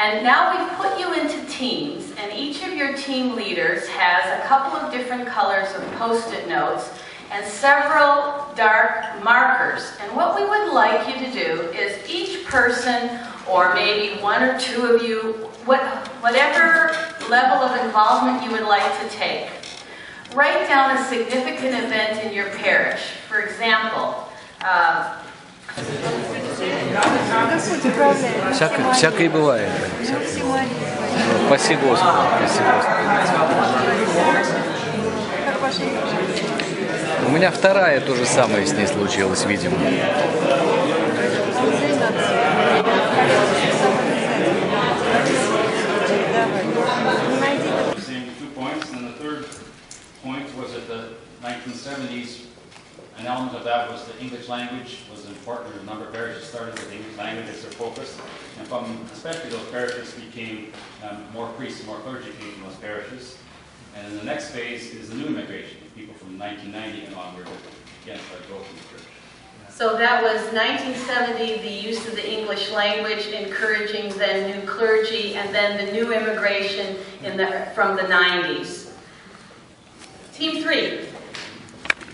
And now we've put you into teams, and each of your team leaders has a couple of different colors of Post-it notes and several dark markers. And what we would like you to do is each person, or maybe one or two of you, whatever level of involvement you would like to take, write down a significant event in your parish. For example, Всякое бывает. Спасибо, Господи. У меня вторая то же самое с ней случилось, видимо. Point was that the 1970s, an element of that was the English language was important. A number of parishes started with the English language as their focus, and from especially those parishes became more priests and more clergy came from those parishes. And then the next phase is the new immigration, people from 1990 and onward again started growth in the church. So that was 1970, the use of the English language, encouraging then new clergy, and then the new immigration from the 90s. Team 3.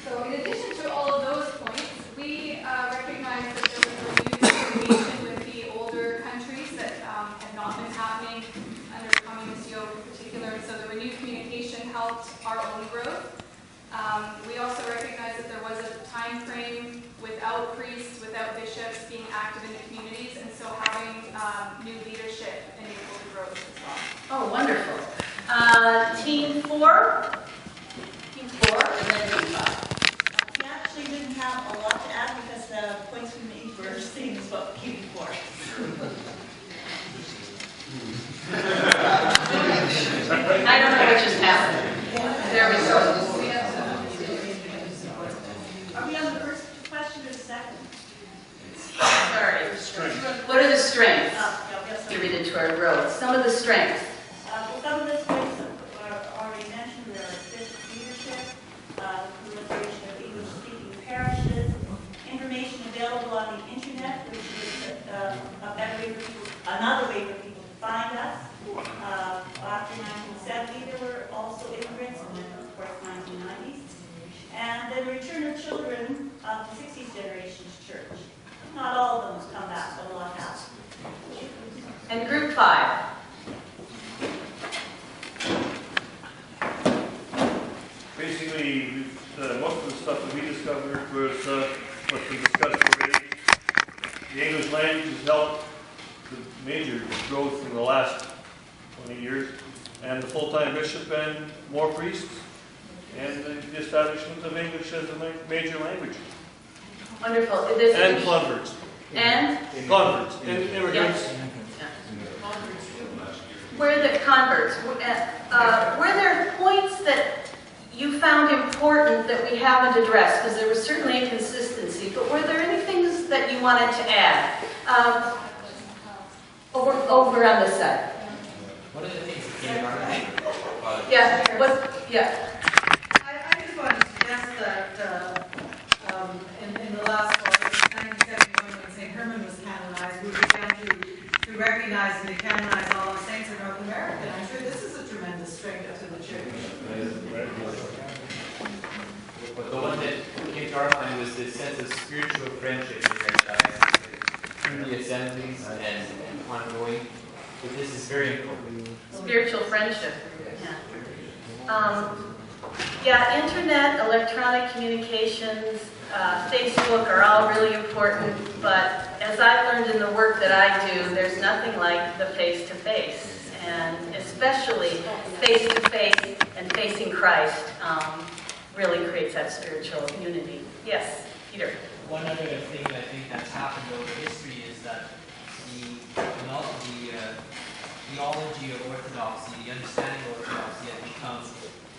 So in addition to all of those points, we recognize that there was renewed communication with the older countries that had not been happening under the communist yoke in particular, and so the renewed communication helped our own growth. We also recognize that there was a time frame without priests, without bishops being active in the communities, and so having new leadership enabled the growth as well. Oh, wonderful. Team 4. Team 4 and then Team 5. We actually didn't have a lot to add because the points we made were the same as what we came before. I don't know what just happened. There we go. Are we on the first question or the second? Sorry. What are the strengths? Give it into our roads. Some of the strengths. Well, some of the strengths are already mentioned. There are leadership, proliferation of English-speaking parishes, information available on the internet, which is another way for people to find us. After 1970, there were also immigrants, and then of course 1990s. And the return of children of the 60s generation's church. Not all of them have come back, but a lot have. And Group 5. Basically, most of the stuff that we discovered was what's been discussed already. The English language has helped the major growth in the last 20 years, and the full-time bishop and more priests, and the establishment of English as a major language. Wonderful. And converts. And? Converts. And immigrants. Yeah. Were the converts, were there points that you found important that we haven't addressed? Because there was certainly a consistency, but were there any things that you wanted to add? Over on this side. One of the things that came out of Yeah. Yeah. I just want to suggest that in the last part, 1971, when St. Herman was canonized, we began to recognize and to canonize all the saints in North America. And I'm sure this is a tremendous strength to the church. But the one that came to our mind was this sense of spiritual friendship in the Archdiocese, through the assemblies and ongoing. But this is very important. Spiritual friendship. Yeah, internet, electronic communications, Facebook are all really important, but as I've learned in the work that I do, there's nothing like the face-to-face, and especially face-to-face and facing Christ really creates that spiritual unity. Yes, Peter. One other thing I think that's happened over history is that the theology of orthodoxy, the understanding of orthodoxy has become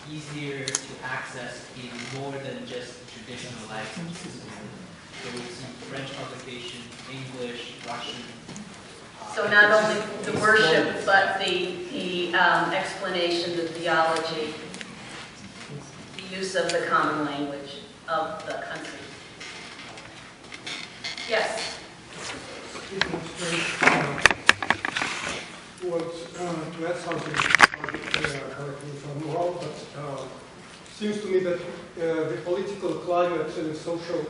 easier to access in more than just traditional languages. So we see French publication, English, Russian. So not only the worship, but the explanation, the theology, the use of the common language of the country. Yes? want to add something. Correct me if I'm wrong, but seems to me that the political climate and social,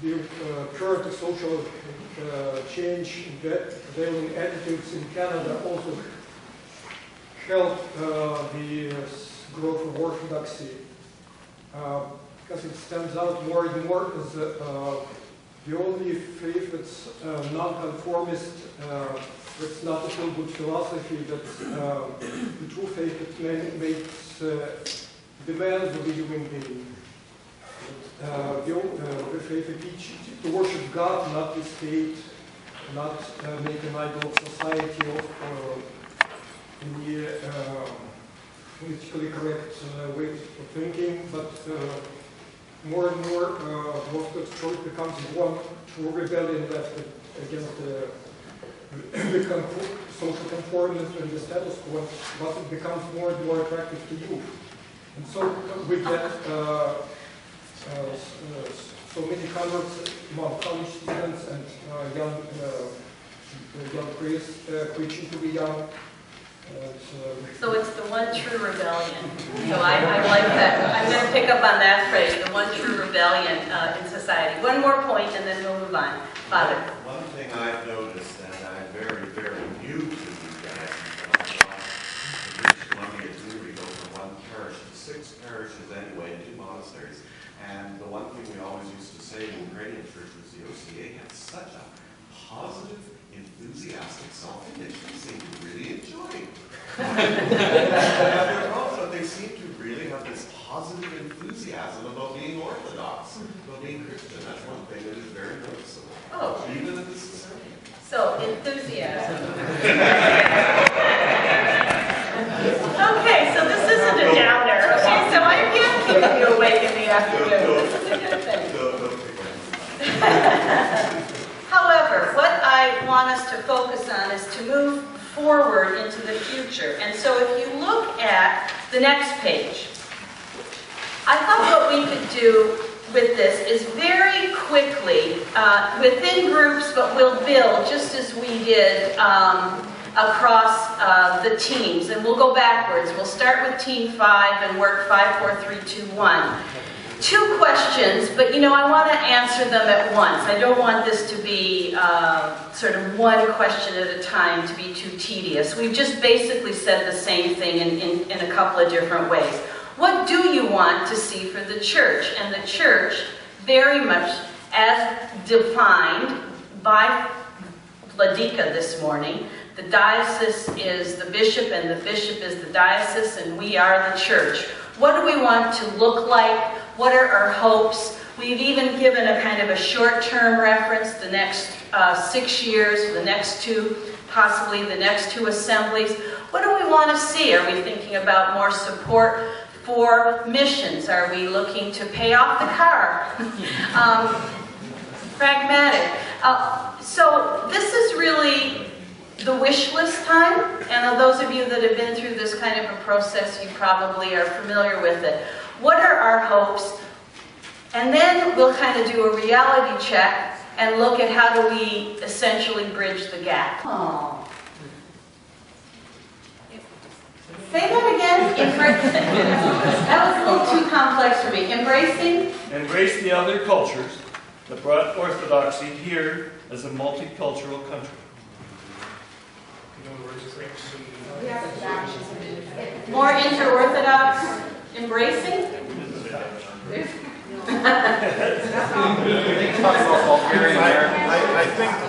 the current social change, prevailing attitudes in Canada also help the growth of orthodoxy, because it stands out more and more as the only faith that's non-conformist, that's not a feel-good philosophy, that's the true faith that makes demands of the human being. The faith that teaches to worship God, not the state, not make an idol of society or any politically correct way of thinking, but more and more Orthodox Church becomes one true rebellion left against the social conformism and the status quo, but it becomes more and more attractive to youth. And so we get so many converts among college students and young priests preaching to the young. So it's the one true rebellion. So I like that. I'm going to pick up on that phrase, the one true rebellion in society. One more point and then we'll move on. Father. One thing I've noticed, and I'm very, very new to you guys, in British Columbia too, we go from one parish to 6 parishes anyway, and 2 monasteries. And the one thing we always used to say in the Ukrainian church was the OCA had such a positive, enthusiastic self-image. They seem to really enjoy it. But they seem to really have this positive enthusiasm about being Orthodox, about being Christian. That's one thing that is very noticeable. Oh. Even in the society. So, enthusiasm. Okay, so this isn't a downer. Okay, so I can't keep you awake in the afternoon. This is a good thing. However, what I want us to focus on is to move forward into the future. And so if you look at the next page, I thought what we could do with this is very quickly, within groups, but we'll build just as we did across the teams. And we'll go backwards. We'll start with Team 5 and work 5, 4, 3, 2, 1. 2 questions, but you know, I want to answer them at once. I don't want this to be sort of one question at a time to be too tedious. We've just basically said the same thing in a couple of different ways. What do you want to see for the church? And the church, very much as defined by Deacon this morning, the diocese is the bishop and the bishop is the diocese and we are the church. What do we want to look like? What are our hopes? We've even given a kind of a short-term reference, the next 6 years, the next 2, possibly the next 2 assemblies. What do we want to see? Are we thinking about more support for missions? Are we looking to pay off the car? Pragmatic. So this is really the wish list time, and those of you that have been through this kind of a process, you probably are familiar with it. What are our hopes? And then we'll kind of do a reality check and look at how do we essentially bridge the gap. Oh. Say that again. That was a little too complex for me. Embracing? Embrace the other cultures that brought Orthodoxy here as a multicultural country. More inter-Orthodox embracing?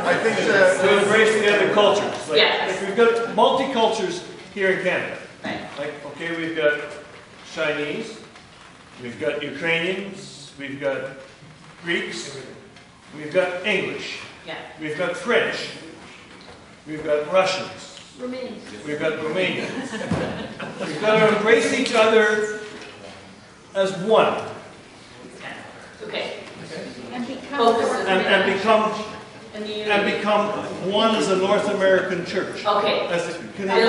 I think to embrace the other cultures. Like, yes. Like we've got multicultures here in Canada. Right. Like, okay, we've got Chinese, we've got Ukrainians, we've got Greeks, we've got English, Yeah. we've got French, we've got Russians. We've got Romanians. We've got to embrace each other as one. Okay. And become one as a North American church. Okay. As a Canadian.